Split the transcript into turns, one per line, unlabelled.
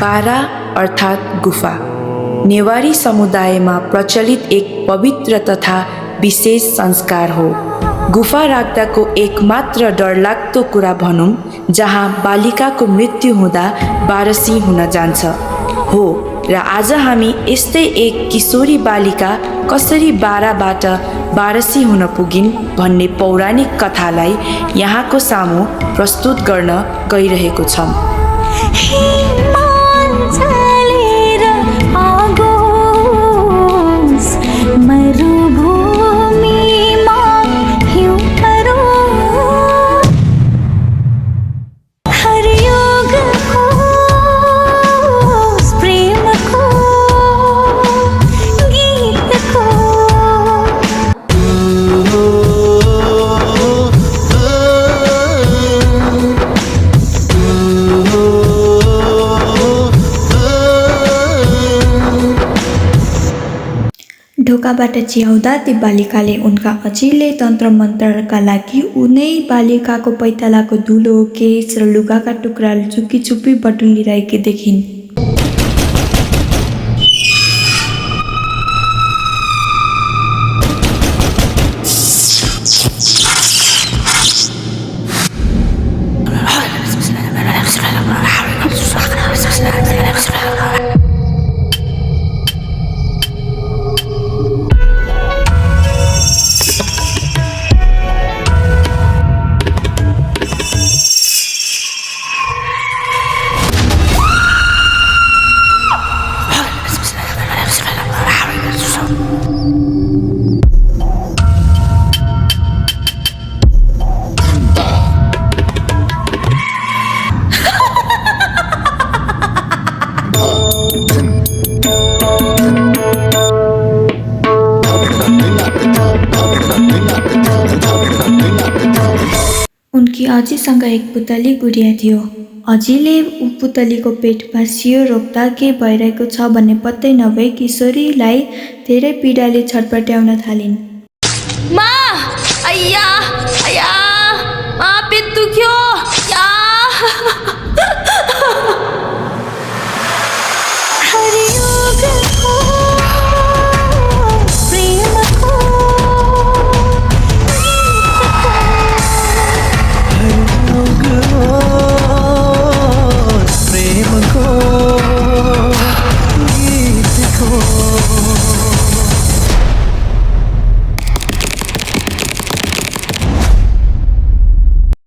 बारा अर्थात् गुफा नेवारी समुदायमा प्रचलित एक पवित्र तथा विशेष संस्कार हो। गुफा राख्दाको एकमात्र डरलाग्दो कुरा भनौँ जहाँ बालिकाको मृत्यु हुँदा बारसी हुन जान्छ हो र आज हामी यस्तै एक किशोरी बालिका कसरी बाराबाट बारसी हुन पुगिन् भन्ने पौराणिक कथालाई यहाँको सामु प्रस्तुत गर्न गइरहेको छौँ।
ढोकाबाट चियाउँदा ती बालिकाले उनका अचिले तन्त्र मन्त्रका लागि उनै बालिकाको पैतालाको धुलो, केश र लुगाका टुक्रा चुकी चुपी बटुलिरहेकी देखिन्। उनकी अजीसँग एक पुतली गुडिया थियो। अजीले पुतलीको पेटमा सियो रोक्दा के भइरहेको छ भन्ने पत्तै नभई किशोरीलाई धेरै पीडाले छटपट्याउन थालिन्।
मा, अय्या